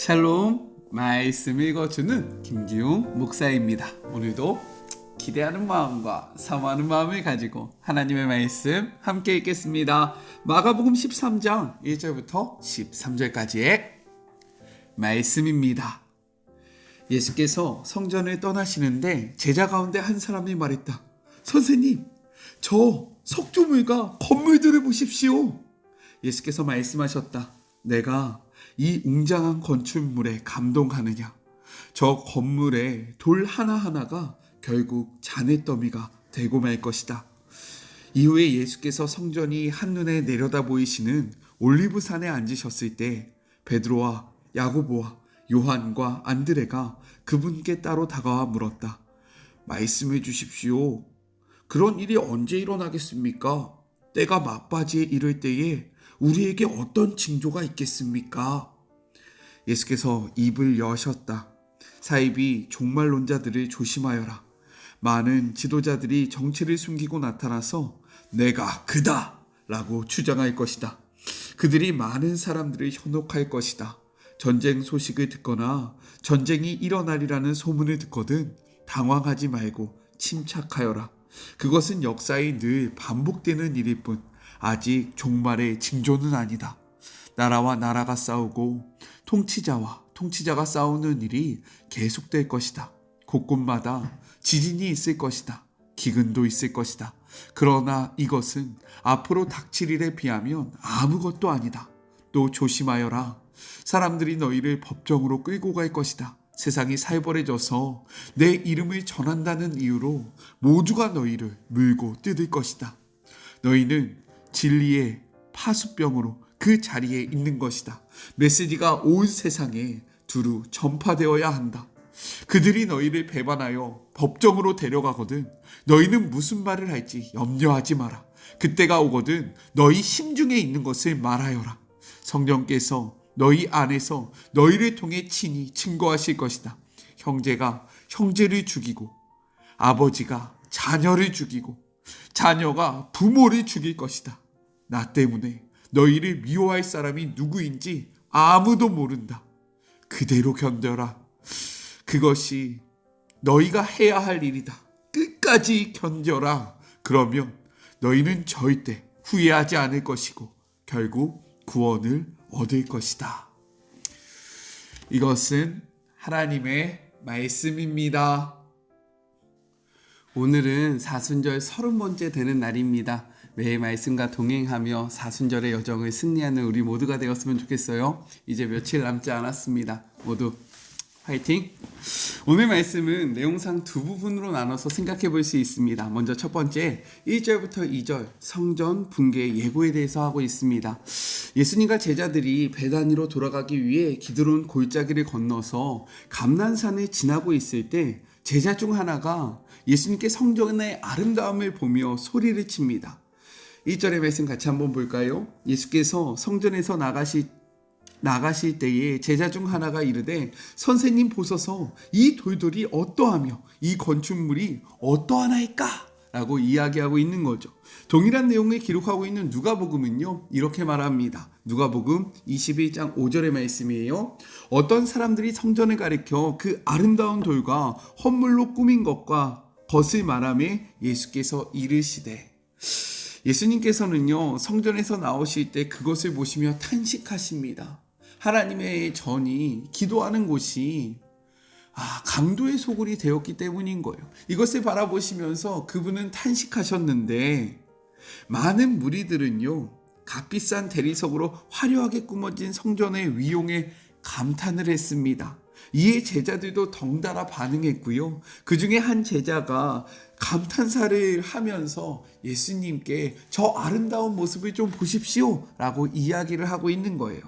샬롬, 말씀 읽어주는 김기웅 목사입니다. 오늘도 기대하는 마음과 사모하는 마음을 가지고 하나님의 말씀 함께 읽겠습니다. 마가복음 13장 1절부터 13절까지의 말씀입니다. 예수께서 성전을 떠나시는데 제자 가운데 한 사람이 말했다. 선생님, 저 석조물과 건물들을 보십시오. 예수께서 말씀하셨다. 내가 이 웅장한 건축물에 감동하느냐? 저 건물의 돌 하나하나가 결국 잔해더미가 되고 말 것이다. 이후에 예수께서 성전이 한눈에 내려다 보이시는 올리브산에 앉으셨을 때 베드로와 야고보와 요한과 안드레가 그분께 따로 다가와 물었다. 말씀해 주십시오. 그런 일이 언제 일어나겠습니까? 때가 막바지에 이를 때에 우리에게 어떤 징조가 있겠습니까? 예수께서 입을 여셨다. 사입이 종말론자들을 조심하여라. 많은 지도자들이 정체를 숨기고 나타나서 내가 그다! 라고 주장할 것이다. 그들이 많은 사람들을 현혹할 것이다. 전쟁 소식을 듣거나 전쟁이 일어나리라는 소문을 듣거든 당황하지 말고 침착하여라. 그것은 역사에 늘 반복되는 일일 뿐 아직 종말의 징조는 아니다. 나라와 나라가 싸우고 통치자와 통치자가 싸우는 일이 계속될 것이다. 곳곳마다 지진이 있을 것이다. 기근도 있을 것이다. 그러나 이것은 앞으로 닥칠 일에 비하면 아무것도 아니다. 또 조심하여라. 사람들이 너희를 법정으로 끌고 갈 것이다. 세상이 살벌해져서 내 이름을 전한다는 이유로 모두가 너희를 물고 뜯을 것이다. 너희는 진리의 파수병으로 그 자리에 있는 것이다. 메시지가 온 세상에 두루 전파되어야 한다. 그들이 너희를 배반하여 법정으로 데려가거든 너희는 무슨 말을 할지 염려하지 마라. 그때가 오거든 너희 심중에 있는 것을 말하여라. 성령께서 너희 안에서 너희를 통해 친히 증거하실 것이다. 형제가 형제를 죽이고 아버지가 자녀를 죽이고 자녀가 부모를 죽일 것이다. 나 때문에 너희를 미워할 사람이 누구인지 아무도 모른다. 그대로 견뎌라. 그것이 너희가 해야 할 일이다. 끝까지 견뎌라. 그러면 너희는 절대 후회하지 않을 것이고 결국 구원을 얻을 것이다. 이것은 하나님의 말씀입니다. 오늘은 사순절 30번째 되는 날입니다. 매일 말씀과 동행하며 사순절의 여정을 승리하는 우리 모두가 되었으면 좋겠어요. 이제 며칠 남지 않았습니다. 모두 화이팅! 오늘 말씀은 내용상 두 부분으로 나눠서 생각해 볼 수 있습니다. 먼저 첫 번째 1절부터 2절 성전 붕괴 예고에 대해서 하고 있습니다. 예수님과 제자들이 베다니로 돌아가기 위해 기드론 골짜기를 건너서 감난산을 지나고 있을 때 제자 중 하나가 예수님께 성전의 아름다움을 보며 소리를 칩니다. 1절의 말씀 같이 한번 볼까요? 예수께서 성전에서 나가실 때에 제자 중 하나가 이르되 선생님 보소서 이 돌들이 어떠하며 이 건축물이 어떠하나이까? 라고 이야기하고 있는 거죠. 동일한 내용을 기록하고 있는 누가복음은요 이렇게 말합니다. 누가복음 21장 5절의 말씀이에요. 어떤 사람들이 성전을 가리켜 그 아름다운 돌과 헌물로 꾸민 것을 말하며 예수께서 이르시되 예수님께서는요 성전에서 나오실 때 그것을 보시며 탄식하십니다. 하나님의 전이 기도하는 곳이 강도의 소굴이 되었기 때문인 거예요. 이것을 바라보시면서 그분은 탄식하셨는데 많은 무리들은요 값비싼 대리석으로 화려하게 꾸며진 성전의 위용에 감탄을 했습니다. 이에 제자들도 덩달아 반응했고요. 그 중에 한 제자가 감탄사를 하면서 예수님께 저 아름다운 모습을 좀 보십시오 라고 이야기를 하고 있는 거예요.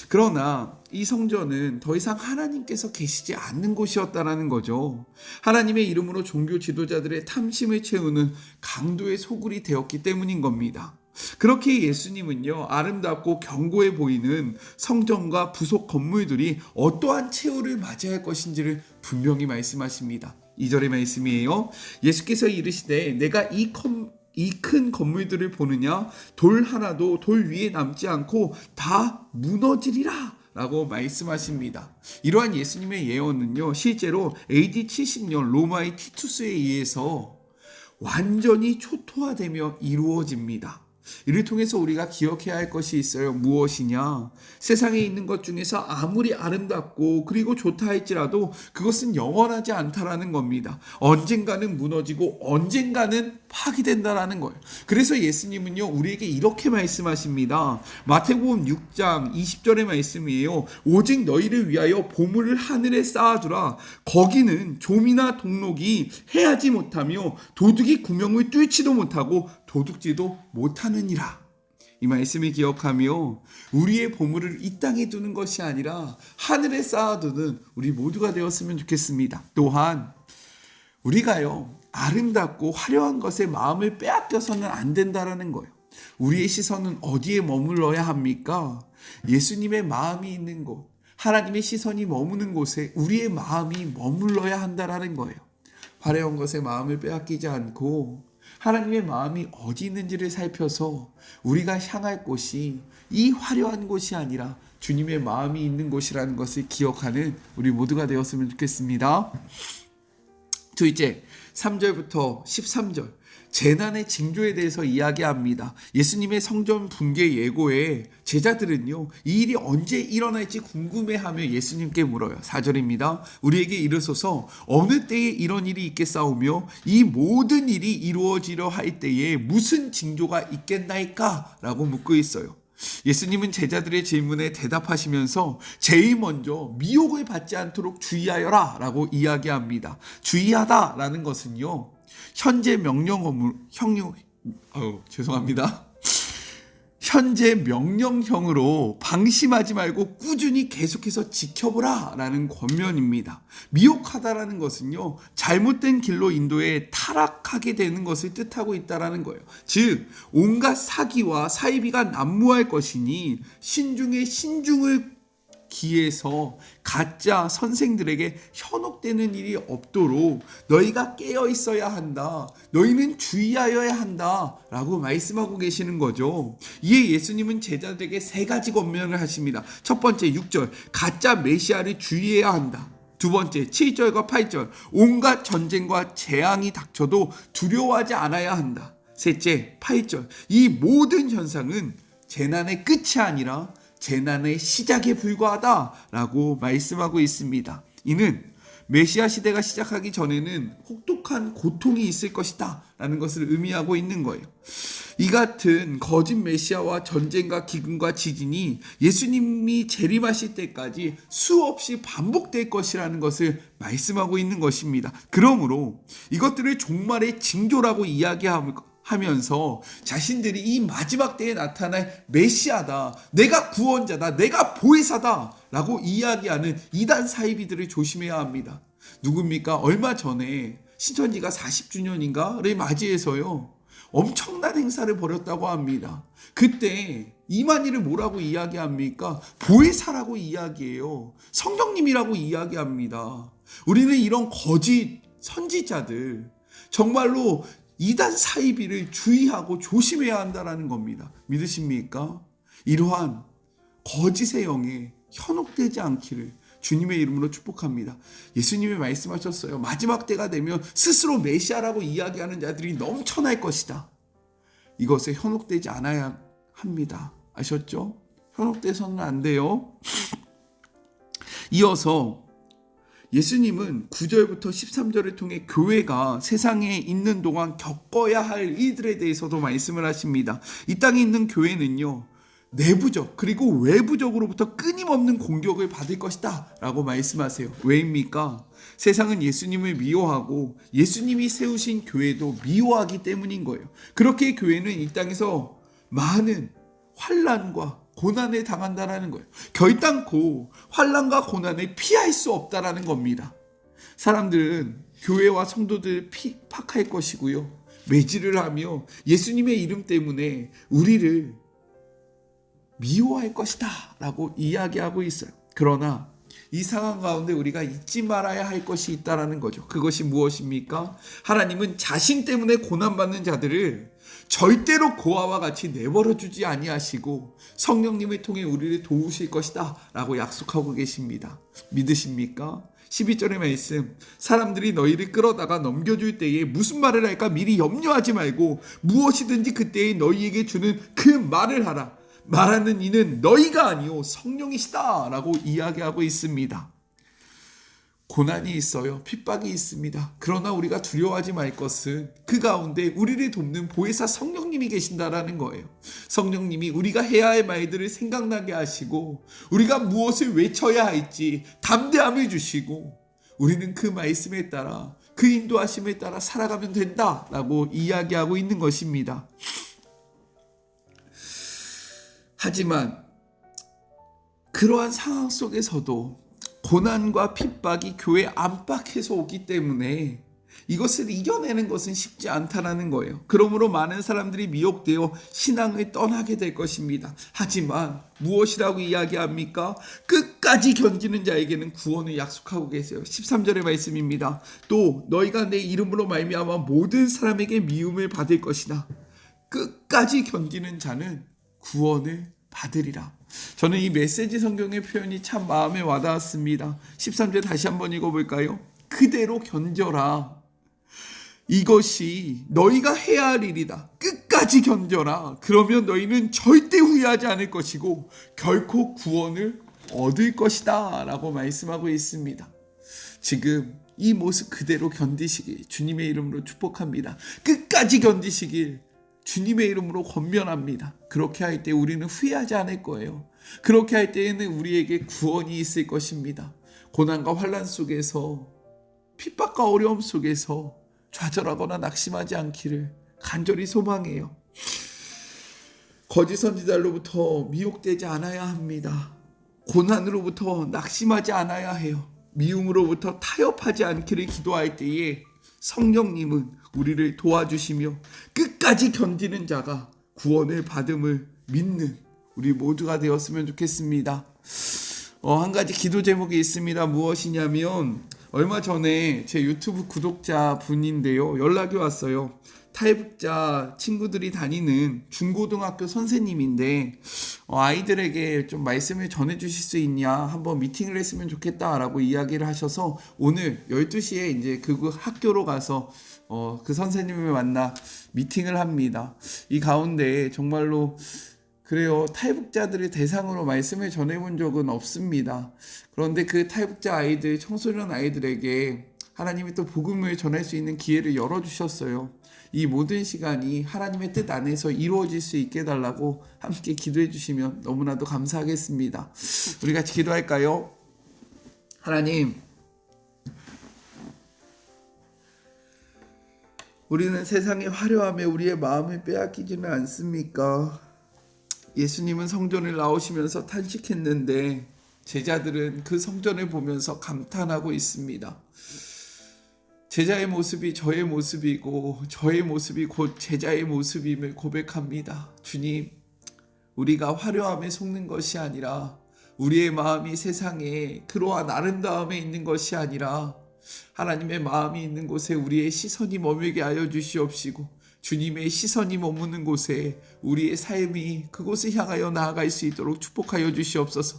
그러나 이 성전은 더 이상 하나님께서 계시지 않는 곳이었다는 거죠. 하나님의 이름으로 종교 지도자들의 탐심을 채우는 강도의 소굴이 되었기 때문인 겁니다. 그렇게 예수님은요 아름답고 견고해 보이는 성전과 부속 건물들이 어떠한 최후를 맞이할 것인지를 분명히 말씀하십니다. 2절의 말씀이에요. 예수께서 이르시되 내가 이 큰 건물들을 보느냐? 돌 하나도 돌 위에 남지 않고 다 무너지리라 라고 말씀하십니다. 이러한 예수님의 예언은요, 실제로 AD 70년 로마의 티투스에 의해서 완전히 초토화되며 이루어집니다. 이를 통해서 우리가 기억해야 할 것이 있어요. 무엇이냐? 세상에 있는 것 중에서 아무리 아름답고 그리고 좋다 할지라도 그것은 영원하지 않다라는 겁니다. 언젠가는 무너지고 언젠가는 파기된다라는 거예요. 그래서 예수님은요, 우리에게 이렇게 말씀하십니다. 마태복음 6장 20절의 말씀이에요. 오직 너희를 위하여 보물을 하늘에 쌓아두라. 거기는 좀이나 동록이 해하지 못하며 도둑이 구멍을 뚫지도 못하고 도둑질도 못하느니라. 이 말씀을 기억하며 우리의 보물을 이 땅에 두는 것이 아니라 하늘에 쌓아두는 우리 모두가 되었으면 좋겠습니다. 또한 우리가요, 아름답고 화려한 것에 마음을 빼앗겨서는 안 된다라는 거예요. 우리의 시선은 어디에 머물러야 합니까? 예수님의 마음이 있는 곳, 하나님의 시선이 머무는 곳에 우리의 마음이 머물러야 한다라는 거예요. 화려한 것에 마음을 빼앗기지 않고 하나님의 마음이 어디 있는지를 살펴서 우리가 향할 곳이 이 화려한 곳이 아니라 주님의 마음이 있는 곳이라는 것을 기억하는 우리 모두가 되었으면 좋겠습니다. 둘째, 3절부터 13절 재난의 징조에 대해서 이야기합니다. 예수님의 성전 붕괴 예고에 제자들은요, 이 일이 언제 일어날지 궁금해하며 예수님께 물어요. 4절입니다. 우리에게 이르소서 어느 때에 이런 일이 있겠사오며 이 모든 일이 이루어지려 할 때에 무슨 징조가 있겠나이까? 라고 묻고 있어요. 예수님은 제자들의 질문에 대답하시면서 제일 먼저 미혹을 받지 않도록 주의하여라 라고 이야기합니다. 주의하다라는 것은요, 현재 현재 명령형으로 방심하지 말고 꾸준히 계속해서 지켜보라 라는 권면입니다. 미혹하다라는 것은요, 잘못된 길로 인도해 타락하게 되는 것을 뜻하고 있다라는 거예요. 즉 온갖 사기와 사이비가 난무할 것이니 신중에 신중을 기해서 가짜 선생들에게 현혹되는 일이 없도록 너희가 깨어 있어야 한다. 너희는 주의하여야 한다. 라고 말씀하고 계시는 거죠. 이에 예수님은 제자들에게 세 가지 권면을 하십니다. 첫 번째 6절 가짜 메시아를 주의해야 한다. 두 번째 7절과 8절 온갖 전쟁과 재앙이 닥쳐도 두려워하지 않아야 한다. 셋째 8절 이 모든 현상은 재난의 끝이 아니라 재난의 시작에 불과하다라고 말씀하고 있습니다. 이는 메시아 시대가 시작하기 전에는 혹독한 고통이 있을 것이다 라는 것을 의미하고 있는 거예요. 이 같은 거짓 메시아와 전쟁과 기근과 지진이 예수님이 재림하실 때까지 수없이 반복될 것이라는 것을 말씀하고 있는 것입니다. 그러므로 이것들을 종말의 징조라고 이야기하면서 자신들이 이 마지막 때에 나타날 메시아다, 내가 구원자다, 내가 보혜사다 라고 이야기하는 이단 사이비들을 조심해야 합니다. 누굽니까? 얼마 전에 신천지가 40주년인가를 맞이해서요, 엄청난 행사를 벌였다고 합니다. 그때 이만희를 뭐라고 이야기합니까? 보혜사라고 이야기해요. 성령님이라고 이야기합니다. 우리는 이런 거짓 선지자들, 정말로 이단 사이비를 주의하고 조심해야 한다는 겁니다. 믿으십니까? 이러한 거짓의 영에 현혹되지 않기를 주님의 이름으로 축복합니다. 예수님이 말씀하셨어요. 마지막 때가 되면 스스로 메시아라고 이야기하는 자들이 넘쳐날 것이다. 이것에 현혹되지 않아야 합니다. 아셨죠? 현혹돼서는 안 돼요. 이어서 예수님은 9절부터 13절을 통해 교회가 세상에 있는 동안 겪어야 할 일들에 대해서도 말씀을 하십니다. 이 땅에 있는 교회는요, 내부적 그리고 외부적으로부터 끊임없는 공격을 받을 것이다 라고 말씀하세요. 왜입니까? 세상은 예수님을 미워하고 예수님이 세우신 교회도 미워하기 때문인 거예요. 그렇게 교회는 이 땅에서 많은 환난과 고난을 당한다라는 거예요. 결단코 환난과 고난을 피할 수 없다라는 겁니다. 사람들은 교회와 성도들을 핍박할 것이고요, 매질을 하며 예수님의 이름 때문에 우리를 미워할 것이다 라고 이야기하고 있어요. 그러나 이 상황 가운데 우리가 잊지 말아야 할 것이 있다라는 거죠. 그것이 무엇입니까? 하나님은 자신 때문에 고난받는 자들을 절대로 고아와 같이 내버려 두지 아니하시고 성령님을 통해 우리를 도우실 것이다 라고 약속하고 계십니다. 믿으십니까? 12절의 말씀, 사람들이 너희를 끌어다가 넘겨줄 때에 무슨 말을 할까 미리 염려하지 말고 무엇이든지 그때에 너희에게 주는 그 말을 하라. 말하는 이는 너희가 아니요 성령이시다 라고 이야기하고 있습니다. 고난이 있어요. 핍박이 있습니다. 그러나 우리가 두려워하지 말 것은 그 가운데 우리를 돕는 보혜사 성령님이 계신다라는 거예요. 성령님이 우리가 해야 할 말들을 생각나게 하시고 우리가 무엇을 외쳐야 할지 담대함을 주시고 우리는 그 말씀에 따라 그 인도하심에 따라 살아가면 된다라고 이야기하고 있는 것입니다. 하지만 그러한 상황 속에서도 고난과 핍박이 교회 안팎에서 오기 때문에 이것을 이겨내는 것은 쉽지 않다라는 거예요. 그러므로 많은 사람들이 미혹되어 신앙을 떠나게 될 것입니다. 하지만 무엇이라고 이야기합니까? 끝까지 견디는 자에게는 구원을 약속하고 계세요. 13절의 말씀입니다. 또 너희가 내 이름으로 말미암아 모든 사람에게 미움을 받을 것이다. 끝까지 견디는 자는 구원을 받으리라. 저는 이 메시지 성경의 표현이 참 마음에 와닿았습니다. 13절 다시 한번 읽어볼까요? 그대로 견뎌라. 이것이 너희가 해야 할 일이다. 끝까지 견뎌라. 그러면 너희는 절대 후회하지 않을 것이고 결코 구원을 얻을 것이다 라고 말씀하고 있습니다. 지금 이 모습 그대로 견디시길 주님의 이름으로 축복합니다. 끝까지 견디시길 주님의 이름으로 권면합니다. 그렇게 할 때 우리는 후회하지 않을 거예요. 그렇게 할 때에는 우리에게 구원이 있을 것입니다. 고난과 환난 속에서 핍박과 어려움 속에서 좌절하거나 낙심하지 않기를 간절히 소망해요. 거짓 선지자로부터 미혹되지 않아야 합니다. 고난으로부터 낙심하지 않아야 해요. 미움으로부터 타협하지 않기를 기도할 때에 성령님은 우리를 도와주시며 끝까지 견디는 자가 구원을 받음을 믿는 우리 모두가 되었으면 좋겠습니다. 한 가지 기도 제목이 있습니다. 무엇이냐면 얼마 전에 제 유튜브 구독자 분인데요. 연락이 왔어요. 탈북자 친구들이 다니는 중고등학교 선생님인데 아이들에게 좀 말씀을 전해주실 수 있냐 한번 미팅을 했으면 좋겠다라고 이야기를 하셔서 오늘 12시에 이제 그 학교로 가서 그 선생님을 만나 미팅을 합니다. 이 가운데 정말로 그래요. 탈북자들을 대상으로 말씀을 전해본 적은 없습니다. 그런데 그 탈북자 아이들, 청소년 아이들에게 하나님이 또 복음을 전할 수 있는 기회를 열어주셨어요. 이 모든 시간이 하나님의 뜻 안에서 이루어질 수 있게 해달라고 함께 기도해 주시면 너무나도 감사하겠습니다. 우리 같이 기도할까요? 하나님, 우리는 세상의 화려함에 우리의 마음을 빼앗기지는 않습니까? 예수님은 성전을 나오시면서 탄식했는데 제자들은 그 성전을 보면서 감탄하고 있습니다. 제자의 모습이 저의 모습이고 저의 모습이 곧 제자의 모습임을 고백합니다. 주님, 우리가 화려함에 속는 것이 아니라 우리의 마음이 세상에 그러한 아름다움에 있는 것이 아니라 하나님의 마음이 있는 곳에 우리의 시선이 머물게 하여 주시옵시고 주님의 시선이 머무는 곳에 우리의 삶이 그곳을 향하여 나아갈 수 있도록 축복하여 주시옵소서.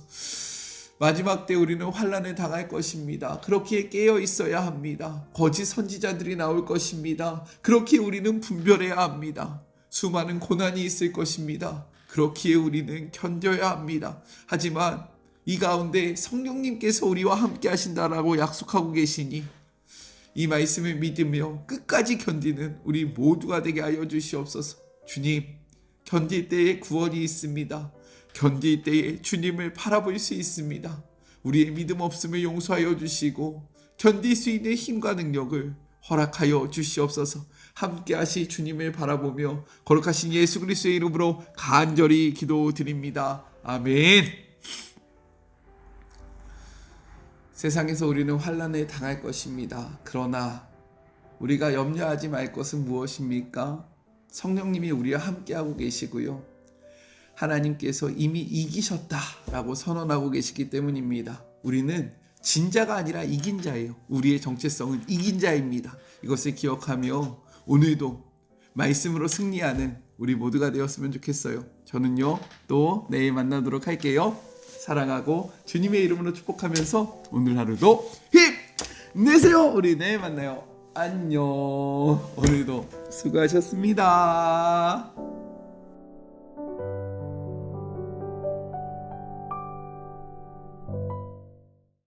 마지막 때 우리는 환난을 당할 것입니다. 그렇기에 깨어 있어야 합니다. 거짓 선지자들이 나올 것입니다. 그렇기에 우리는 분별해야 합니다. 수많은 고난이 있을 것입니다. 그렇기에 우리는 견뎌야 합니다. 하지만 이 가운데 성령님께서 우리와 함께 하신다라고 약속하고 계시니 이 말씀을 믿으며 끝까지 견디는 우리 모두가 되게 하여 주시옵소서. 주님, 견딜 때에 구원이 있습니다. 견딜 때에 주님을 바라볼 수 있습니다. 우리의 믿음 없음을 용서하여 주시고 견딜 수 있는 힘과 능력을 허락하여 주시옵소서. 함께 하시 주님을 바라보며 거룩하신 예수 그리스도의 이름으로 간절히 기도드립니다. 아멘. 세상에서 우리는 환난에 당할 것입니다. 그러나 우리가 염려하지 말 것은 무엇입니까? 성령님이 우리와 함께하고 계시고요. 하나님께서 이미 이기셨다라고 선언하고 계시기 때문입니다. 우리는 진 자가 아니라 이긴 자예요. 우리의 정체성은 이긴 자입니다. 이것을 기억하며 오늘도 말씀으로 승리하는 우리 모두가 되었으면 좋겠어요. 저는요 또 내일 만나도록 할게요. 사랑하고 주님의 이름으로 축복하면서 오늘 하루도 힘내세요. 우리 내일 만나요. 안녕. 오늘도 수고하셨습니다.